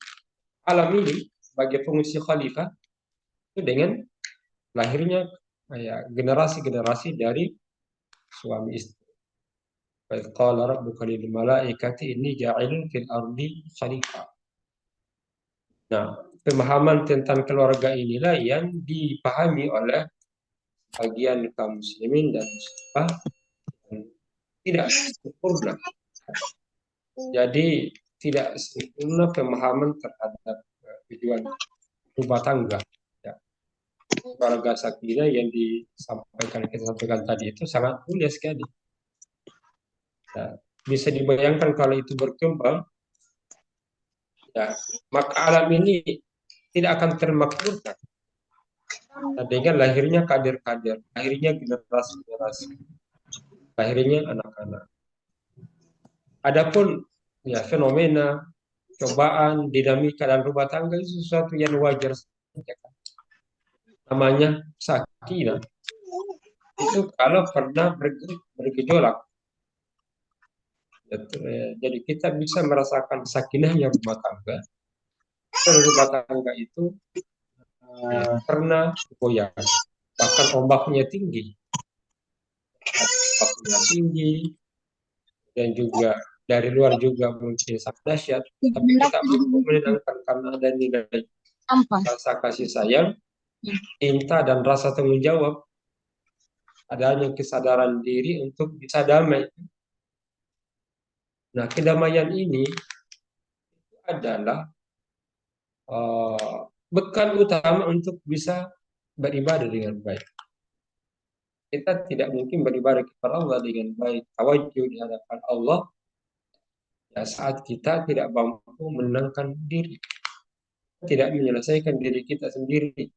alam ini sebagai fungsi khalifah itu dengan lahirnya ya, generasi-generasi dari suami istri. Wa qala rabbuka lil malaikati inni ja'ilun fil ardi khalifah. Nah, pemahaman tentang keluarga inilah yang dipahami oleh bagian kaum muslimin dan muslimah tidak sempurna. Jadi tidak sempurna pemahaman terhadap tujuan rumah tangga. Ya. Keluarga sakinah yang kita sampaikan tadi itu sangat mulia sekali. Ya. Bisa dibayangkan kalau itu berkembang, ya, maka alam ini tidak akan termakmurkan. Nah, dengan lahirnya kader-kader, lahirnya generasi-generasi, lahirnya anak-anak. Adapun ya fenomena cobaan, dinamika dan rumah tangga itu sesuatu yang wajar saja. Namanya sakinah itu kalau pernah bergejolak. Jadi kita bisa merasakan sakinahnya rumah tangga. Kalau rumah tangga itu ya, pernah goyah, bahkan ombaknya tinggi, dan juga dari luar juga mungkin sangat dahsyat. Tapi kita mampu menenangkan karena ada nilai rasa kasih sayang, cinta dan rasa tanggung jawab, adanya kesadaran diri untuk bisa damai. Nah, kedamaian ini adalah bekal utama untuk bisa beribadah dengan baik. Kita tidak mungkin beribadah kepada Allah dengan baik, tawajuh di hadapan Allah ya, saat kita tidak mampu menenangkan diri, tidak menyelesaikan diri kita sendiri.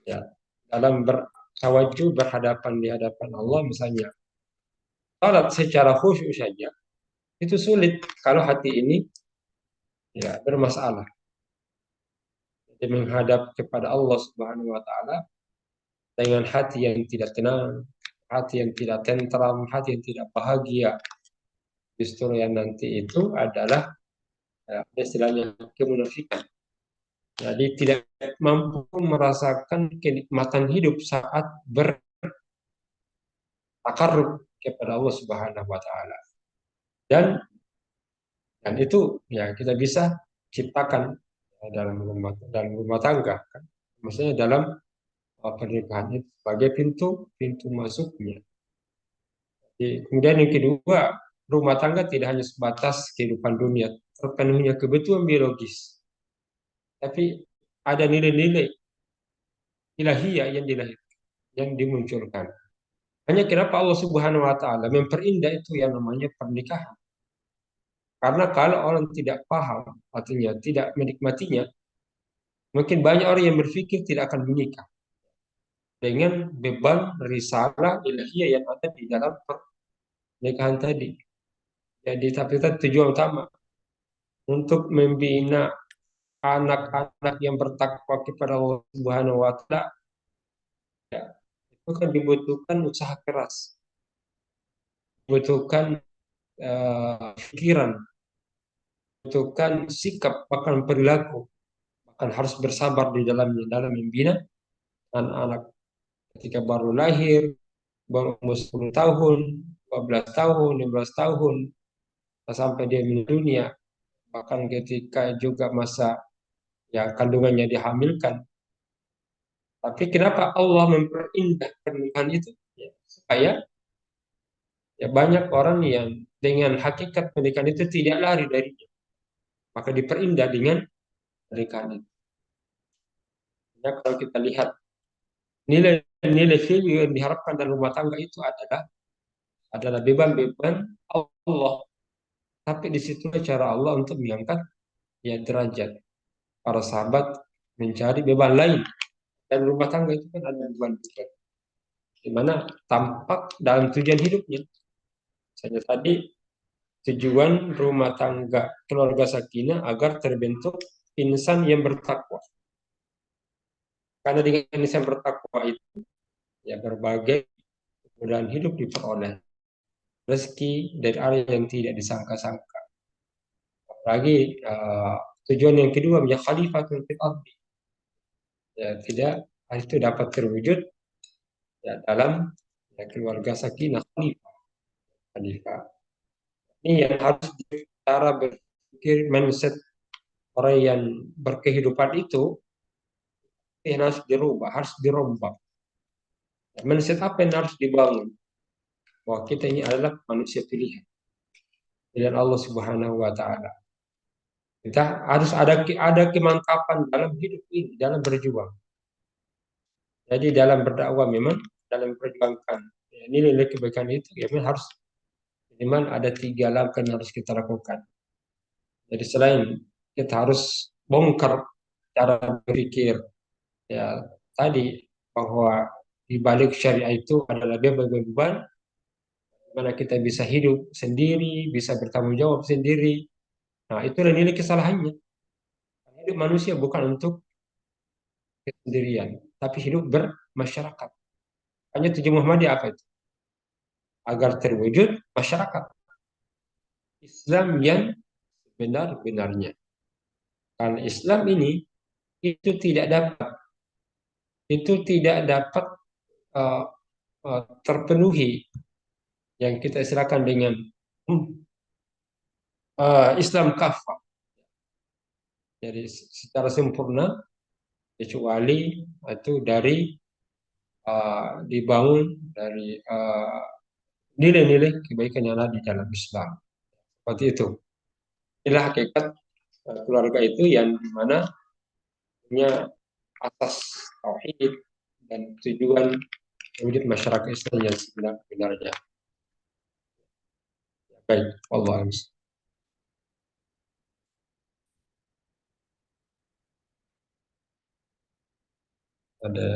Ya, dalam bertawajuh berhadapan di hadapan Allah misalnya, salat secara khusyuk saja itu sulit kalau hati ini ya bermasalah. Jadi menghadap kepada Allah Subhanahu wa taala dengan hati yang tidak tenang, hati yang tidak tentram, hati yang tidak bahagia. Justru yang nanti itu adalah ya, istilahnya kemunafikan. Jadi tidak mampu merasakan kenikmatan hidup saat bertakarrub kepada Allah Subhanahu wa taala. Dan itu ya kita bisa ciptakan dalam rumah tangga kan. Maksudnya dalam pernikahan itu sebagai pintu masuknya. Jadi, kemudian yang kedua, rumah tangga tidak hanya sebatas kehidupan dunia, terpenuhnya kebutuhan biologis, tapi ada nilai-nilai ilahiyah yang dimunculkan. Hanya kenapa Allah Subhanahu wa taala memperindah itu yang namanya pernikahan. Karena kalau orang tidak paham, artinya tidak menikmatinya, mungkin banyak orang yang berpikir tidak akan menikah. dengan beban risalah ilahiyah yang ada di dalam pernikahan tadi. Jadi tapi itu tujuan utama untuk membina anak-anak yang bertakwa kepada Allah Subhanahu wa taala, ya, itu kan dibutuhkan usaha keras, dibutuhkan pikiran, dibutuhkan sikap bahkan perilaku, bahkan harus bersabar di dalamnya dalam membina anak-anak ketika baru lahir, baru umur 10 tahun, 12 tahun, 15 tahun, sampai dia meninggal dunia, bahkan ketika juga masa ya kandungannya dihamilkan. Tapi kenapa Allah memperindah pernikahan itu? Ya, supaya ya banyak orang yang dengan hakikat pernikahan itu tidak lari darinya. Maka diperindah dengan pernikahan itu. Ya, kalau kita lihat nilai-nilai value yang diharapkan dalam rumah tangga itu adalah beban-beban Allah. Tapi di situ cara Allah untuk mengangkat ya derajat para sahabat mencari beban lain. Dan rumah tangga itu kan ada beban-beban. Di mana tampak dalam tujuan hidupnya. Saya tadi tujuan rumah tangga keluarga sakinah agar terbentuk insan yang bertakwa. Karena dengan insan bertakwa itu ya berbagai kemudahan hidup diperoleh, rezeki dari arah yang tidak disangka-sangka. Apalagi tujuan yang kedua menjadi khalifatul fil ardi. Ya tidak itu dapat terwujud ya dalam ya, keluarga sakinah khalifah. Ini yang harus cara berpikir mindset orang yang berkehidupan itu yang harus dirubah, harus dirombak. Mindset apa yang harus dibangun? Bahwa kita ini adalah manusia pilihan Allah Subhanahu wa taala. Kita harus ada kemantapan dalam hidup ini, dalam berjuang. Jadi dalam berdakwah memang dalam perjuangkan ya, nilai kebaikan itu ya memang harus minimal ada 3 langkah yang harus kita lakukan. Jadi selain kita harus bongkar cara berpikir ya tadi bahwa di balik syariah itu adalah beban-beban mana kita bisa hidup sendiri, bisa bertanggung jawab sendiri. Nah, itulah nilai kesalahannya. Hidup manusia bukan untuk kesendirian, tapi hidup bermasyarakat. Hanya tujuan Muhammadiyah apa itu? Agar terwujud masyarakat Islam yang benar-benarnya. Karena Islam ini itu tidak dapat uh, terpenuhi yang kita istilahkan dengan Islam kafah. Jadi secara sempurna kecuali itu dari dibangun dari nilai-nilai kebaikan yang ada di dalam Islam. Seperti itu. Inilah hakikat keluarga itu yang dimana punya atas tauhid dan tujuan wujud masyarakat Islam yang sebenarnya. Baik, Allah ada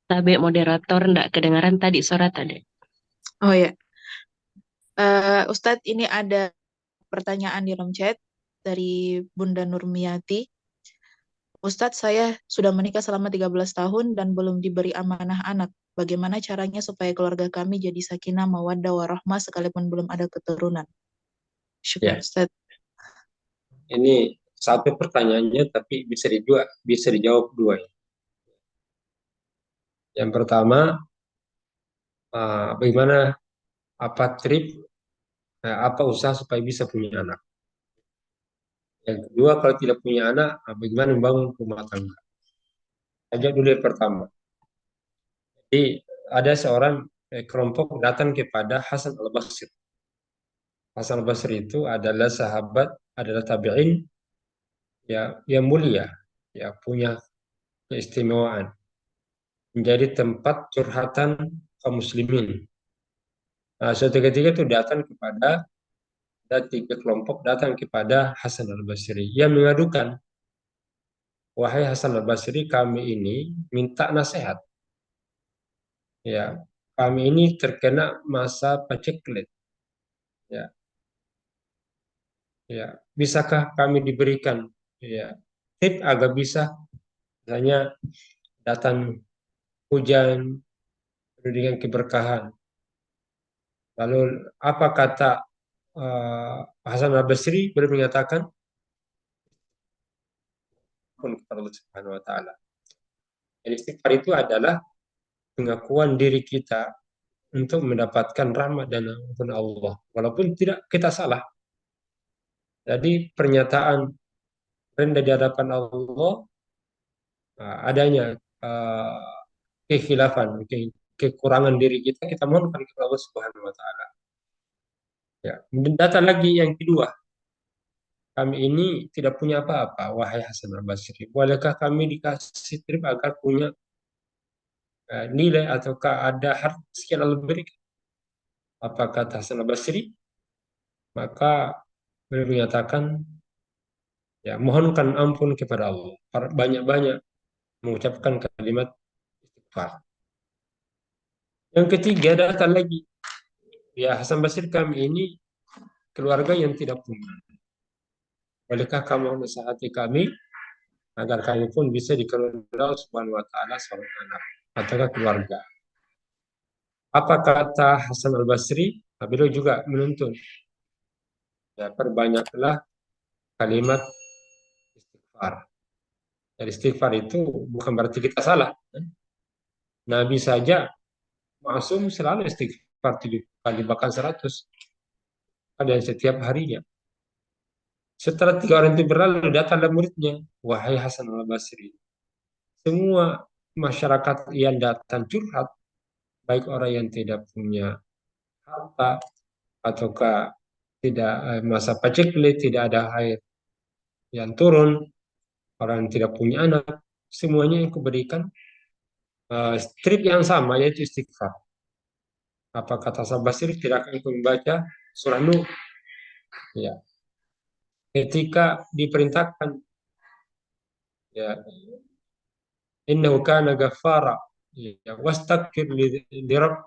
Tabe moderator ndak kedengaran tadi suara tadi. Oh ya, Ustadz, ini ada pertanyaan di room chat dari Bunda Nurmiati. Ustadz, saya sudah menikah selama 13 tahun dan belum diberi amanah anak. Bagaimana caranya supaya keluarga kami jadi sakinah, mawaddah, warahmah sekalipun belum ada keturunan? Syukur, ya. Ustadz. Ini satu pertanyaannya tapi bisa dijawab dua. Yang pertama, bagaimana apa usaha supaya bisa punya anak. Yang kedua, kalau tidak punya anak, bagaimana membangun rumah tangga. Aja dulu yang pertama. Jadi ada seorang kelompok datang kepada Hasan al-Basri. Hasan al-Basri itu adalah sahabat, adalah tabi'in ya yang mulia, ya punya keistimewaan. menjadi tempat curhatan kaum muslimin. Nah, suatu ketika itu datang kepada ada tiga kelompok datang kepada Hasan al-Basri yang mengadukan, wahai Hasan al-Basri, kami ini minta nasihat. Ya, kami ini terkena masa paceklik. Ya, ya, bisakah kami diberikan ya tip agar bisa misalnya datang hujan dengan keberkahan. Lalu apa kata Hasan al-Basri? Beliau mengatakan pun kepada Allah Subhanahu wa taala. Jadi istighfar itu adalah pengakuan diri kita untuk mendapatkan rahmat dan ampun Allah walaupun tidak kita salah. Jadi pernyataan rendah di hadapan Allah adanya uh, kekhilafan, kekurangan diri kita, kita mohonkan kepada Allah Subhanahu wa taala. Ya, kemudian data lagi yang kedua, kami ini tidak punya apa-apa, wahai Hasan al-Basri. Bolehkah kami dikasih trip agar punya nilai ataukah ada harta sekian Allah berikan? Apa kata Hasan al-Basri? Maka beliau menyatakan, ya mohonkan ampun kepada Allah. Banyak-banyak mengucapkan kalimat istighfar. Yang ketiga datang lagi, ya Hasan Basri, kami ini keluarga yang tidak punya. Bolehkah kamu nasihati kami agar kami pun bisa dikaruniai Allah Subhanahu wa taala seorang anak atau keluarga? Apa kata Hasan al-Basri? Beliau juga menuntun, ya perbanyaklah kalimat istighfar. Jadi istighfar itu bukan berarti kita salah. Nabi saja maksum selalu istighfar 7 kali bahkan 100 kali setiap harinya. Setelah 3 orang itu berlalu, datanglah muridnya, wahai Hasan al-Basri, semua masyarakat yang datang curhat, baik orang yang tidak punya harta ataukah tidak masa paceklik, tidak ada air yang turun, orang yang tidak punya anak, semuanya yang kuberikan strip yang sama yaitu istighfar. Apa kata Hasan Basri? Tidak akan aku membaca surah Nuh. Ya, ketika diperintahkan, ya innahu kana ghaffara, ya wastaghfir li rabb,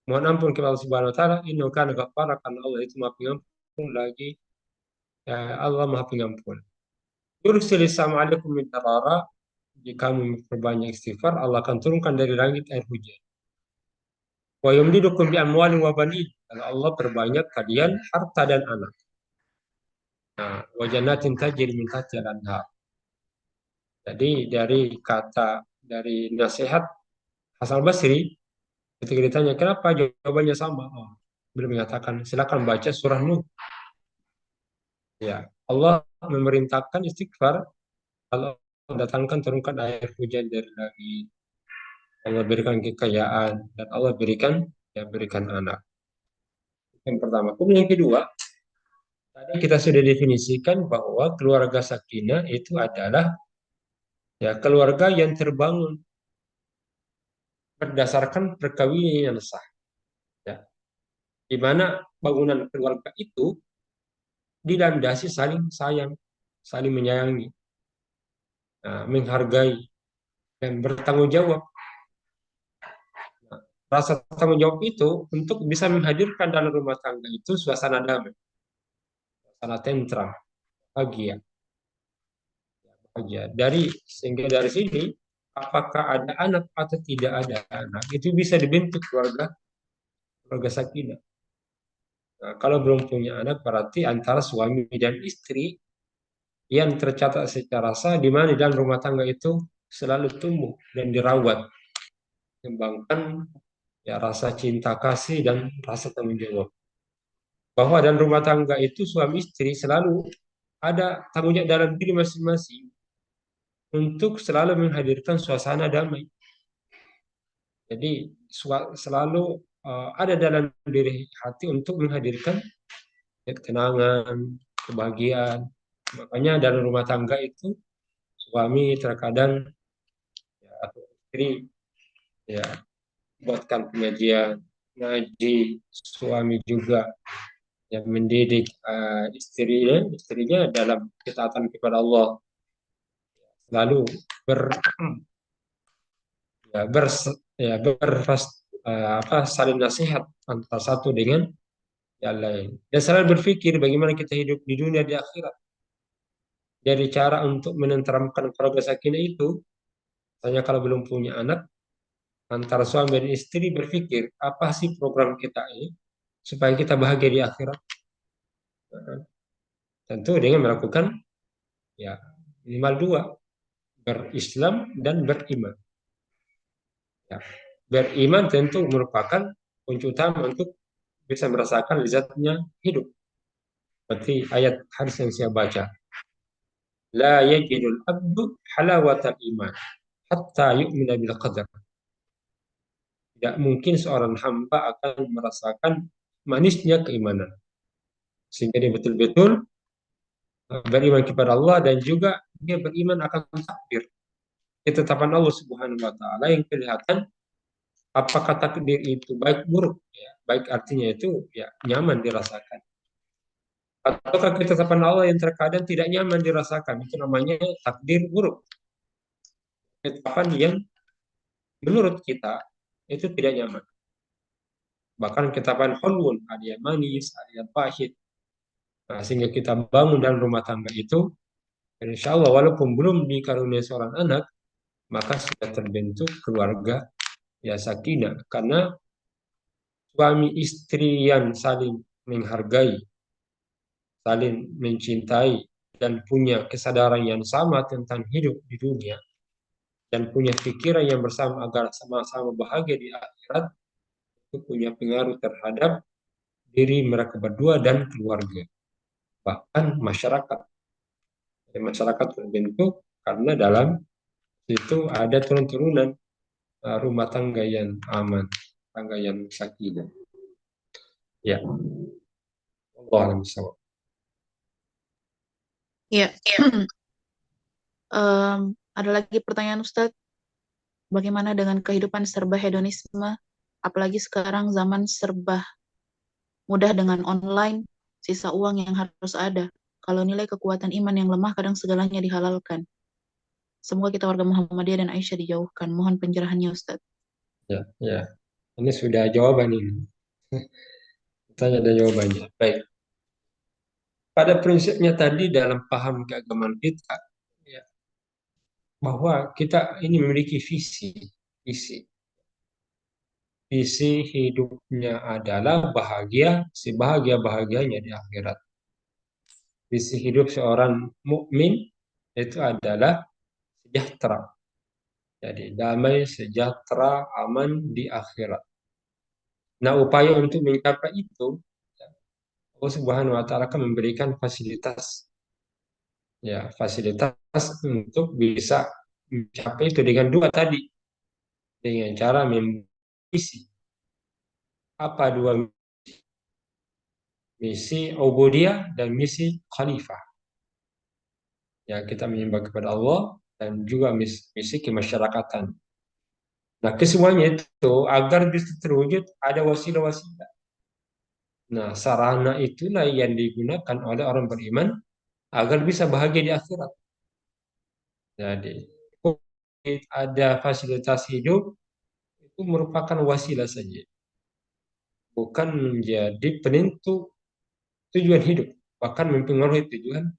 mohon ampun kepada Allah Subhanahu wa taala, innahu kana ghaffara, karena Allah itu Maha Pengampun lagi, ya Allah Maha Pengampun. Yursilis sama alaikum min tarara, jika kamu memperbanyak istighfar, Allah akan turunkan dari langit air hujan. Wa yumdidukum bi amwalin wa banin, dan Allah perbanyak kalian harta dan anak. Nah, wa jannatin tajri min tahtiha al-anhar. Jadi dari nasihat Hasan Basri, ketika ditanya kenapa, jawabannya sama. Oh, beliau mengatakan silakan baca surah Nuh. Ya, Allah memerintahkan istighfar. Allah datangkan turunkan air hujan dari langit. Allah berikan kekayaan dan Allah berikan anak. Yang pertama. Kemudian yang kedua, tadi kita sudah definisikan bahwa keluarga sakinah itu adalah ya keluarga yang terbangun berdasarkan perkawinan yang sah. Ya, di mana bangunan keluarga itu dilandasi saling sayang, saling menyayangi, menghargai, dan bertanggung jawab. Nah, rasa tanggung jawab itu untuk bisa menghadirkan dalam rumah tangga itu suasana damai, suasana tentram, bahagia. Sehingga dari sini, apakah ada anak atau tidak ada anak, itu bisa dibentuk keluarga sakinah. Nah, kalau belum punya anak, berarti antara suami dan istri yang tercatat secara sah, di mana dalam rumah tangga itu selalu tumbuh dan dirawat, kembangkan ya rasa cinta kasih dan rasa tanggung jawab. Bahwa dalam rumah tangga itu suami istri selalu ada tanggung jawab dalam diri masing-masing untuk selalu menghadirkan suasana damai. Jadi selalu ada dalam diri hati untuk menghadirkan ketenangan, kebahagiaan. Makanya dalam rumah tangga itu suami terkadang ya, atau istri ya buatkan pengajian, ngaji, suami juga yang mendidik istrinya dalam ketaatan kepada Allah, lalu ber ya, saling nasihat antara satu dengan yang lain, dan selalu berpikir bagaimana kita hidup di dunia di akhirat. Jadi cara untuk menenteramkan keluarga sakinah itu, misalnya kalau belum punya anak, antara suami dan istri berpikir apa sih program kita ini supaya kita bahagia di akhirat. Nah, tentu dengan melakukan ya minimal dua, berislam dan beriman. Ya. Beriman tentu merupakan kunci utama untuk bisa merasakan lezatnya hidup. Seperti ayat hadis yang saya baca. La yajidul abdu halawatal iman hatta yu'mina bil qadar. Tidak mungkin seorang hamba akan merasakan manisnya keimanan. Sehingga dia betul-betul beriman kepada Allah dan juga dia beriman akan takdir. Ketetapan Allah Subhanahu wa taala yang kelihatan apakah takdir itu baik buruk ya. Baik artinya itu ya nyaman dirasakan. Ataukah ketetapan Allah yang terkadang tidak nyaman dirasakan, itu namanya takdir buruk. Ketetapan yang menurut kita itu tidak nyaman. Bahkan ketetapan hulwun, ada yang manis, ada yang pahit. Nah, sehingga kita bangun dalam rumah tangga itu, dan insya Allah walaupun belum dikaruniai seorang anak, maka sudah terbentuk keluarga ya sakinah. Karena suami istri yang saling menghargai, saling mencintai, dan punya kesadaran yang sama tentang hidup di dunia, dan punya pikiran yang bersama agar sama-sama bahagia di akhirat, itu punya pengaruh terhadap diri mereka berdua dan keluarga. Bahkan masyarakat. Jadi masyarakat terbentuk karena dalam itu ada turun-turunan rumah tangga yang aman, tangga yang sakinah. Ya, Allah alam bisawab. Ya, ada lagi pertanyaan Ustadz, bagaimana dengan kehidupan serba hedonisme, apalagi sekarang zaman serba mudah dengan online, sisa uang yang harus ada. Kalau nilai kekuatan iman yang lemah, kadang segalanya dihalalkan. Semoga kita warga Muhammadiyah dan Aisyah dijauhkan. Mohon pencerahannya Ustadz. Ya, ya. Ini sudah jawaban ini. Tanya ada jawabannya. Baik. Pada prinsipnya tadi dalam paham keagamaan kita, ya, bahwa kita ini memiliki visi. Visi hidupnya adalah bahagia, sebahagia-bahagianya di akhirat. Visi hidup seorang mukmin itu adalah sejahtera. Jadi damai, sejahtera, aman di akhirat. Nah, upaya untuk mencapai itu, Allah Subhanahu wa taala akan memberikan fasilitas. Ya, fasilitas untuk bisa mencapai itu dengan dua tadi. Dengan cara misi. Apa dua misi ubudiyah dan misi khalifah. Ya, kita menyembah kepada Allah dan juga misi kemasyarakatan. Nah, kesemuanya itu agar bisa terwujud ada wasilah-wasilah. Nah, sarana itulah yang digunakan oleh orang beriman agar bisa bahagia di akhirat. Jadi, ada fasilitas hidup itu merupakan wasilah saja, bukan menjadi penentu tujuan hidup, bahkan mempengaruhi tujuan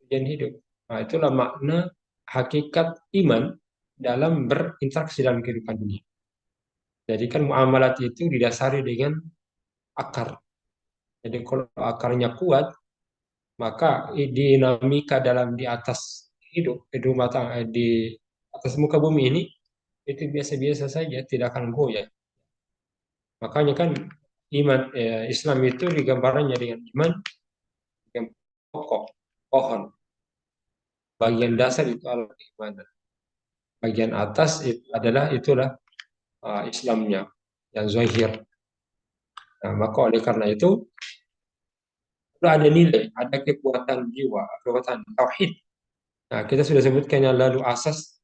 hidup. Nah, itulah makna hakikat iman dalam berinteraksi dalam kehidupan dunia. Jadi kan muamalat itu didasari dengan akar. Jadi kalau akarnya kuat, maka dinamika dalam di atas hidup, di rumah tangga, di atas muka bumi ini, itu biasa-biasa saja, tidak akan goyah. Makanya kan iman Islam itu digambarkannya dengan iman yang pokok, pohon. Bagian dasar itu adalah keimanan. Bagian atas itulah Islamnya yang zahir. Nah, maka oleh karena itu ada nilai, ada kekuatan jiwa, kekuatan tauhid. Nah, kita sudah sebutkan yang lalu asas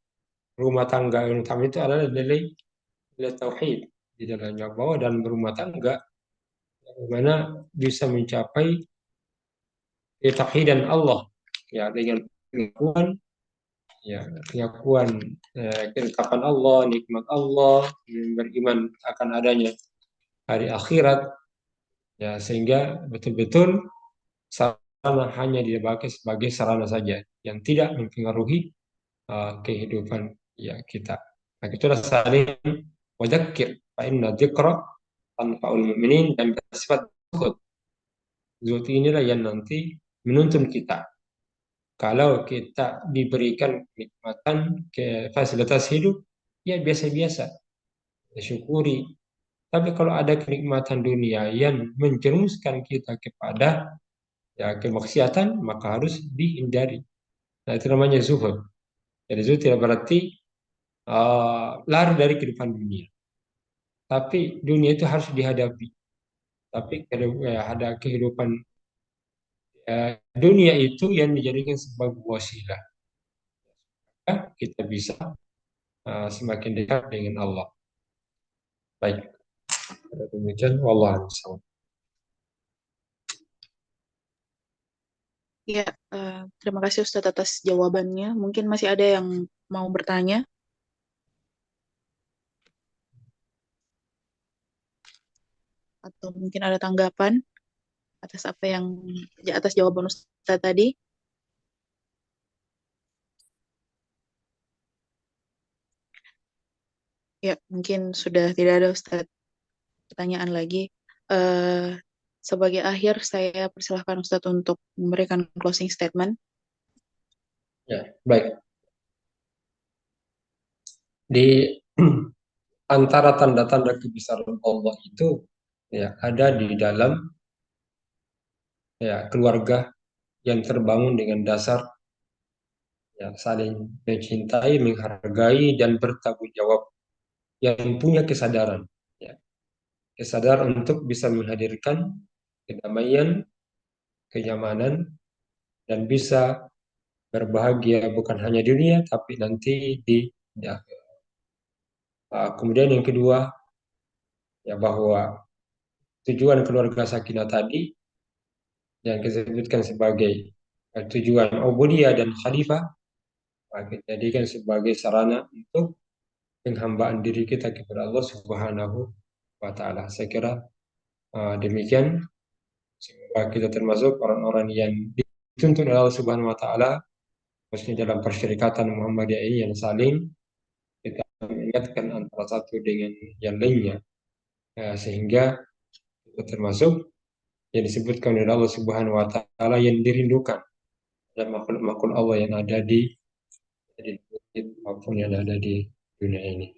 rumah tangga yang utama itu adalah nilai nilai tauhid di dalamnya, bahwa dalam berumah tangga bagaimana bisa mencapai ketauhidan Allah, ya, dengan pengakuan, ya, pengakuan ketetapan Allah, nikmat Allah, beriman akan adanya hari akhirat, ya, sehingga betul-betul sarana hanya dipakai sebagai sarana saja yang tidak mempengaruhi kehidupan, ya, kita. Nah, itulah saling wadzakir fa inna dzikra tanfa'ul mu'minin, dan bersifat zuhud. Zuhud inilah yang nanti menuntun kita. Kalau kita diberikan kenikmatan, ke fasilitas hidup, ya biasa-biasa, ya syukuri. Tapi kalau ada kenikmatan dunia yang menjerumuskan kita kepada, ya, kemaksiatan, maka harus dihindari. Nah, itu namanya zuhud. Jadi zuhud tidak berarti lari dari kehidupan dunia. Tapi dunia itu harus dihadapi. Tapi ada kehidupan dunia itu yang dijadikan sebagai wasilah. Kita bisa semakin dekat dengan Allah. Baik, demikian. Wallahu a'lam. Ya, terima kasih Ustadz atas jawabannya. Mungkin masih ada yang mau bertanya atau mungkin ada tanggapan atas apa yang atas jawaban Ustadz tadi. Ya, mungkin sudah tidak ada Ustadz pertanyaan lagi. Eh, Sebagai akhir, saya persilahkan Ustadz untuk memberikan closing statement. Ya, baik. Di antara tanda-tanda kebesaran Allah itu, ya, ada di dalam, ya, keluarga yang terbangun dengan dasar, ya, saling mencintai, menghargai, dan bertanggung jawab, yang punya kesadaran, ya, kesadaran untuk bisa menghadirkan kedamaian, kenyamanan, dan bisa berbahagia bukan hanya di dunia tapi nanti di akhirat. Kemudian yang kedua, ya, bahwa tujuan keluarga sakinah tadi yang kita sebutkan sebagai tujuan ubudiyah dan khalifah, kita jadikan sebagai sarana untuk penghambaan diri kita kepada Allah Subhanahu wa taala. Saya kira demikian. Semoga kita termasuk orang-orang yang dituntun oleh Allah Subhanahu wa taala, khususnya dalam persyarikatan Muhammadiyah ini, yang saling kita mengingatkan antara satu dengan yang lainnya, sehingga kita termasuk yang disebutkan oleh Allah Subhanahu wa taala yang dirindukan dan makhluk-makhluk Allah yang ada di maupun yang ada di dunia ini.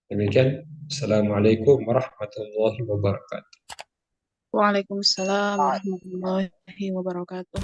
Demikian. Assalamualaikum warahmatullahi wabarakatuh. Waalaikumsalam warahmatullahi wabarakatuh.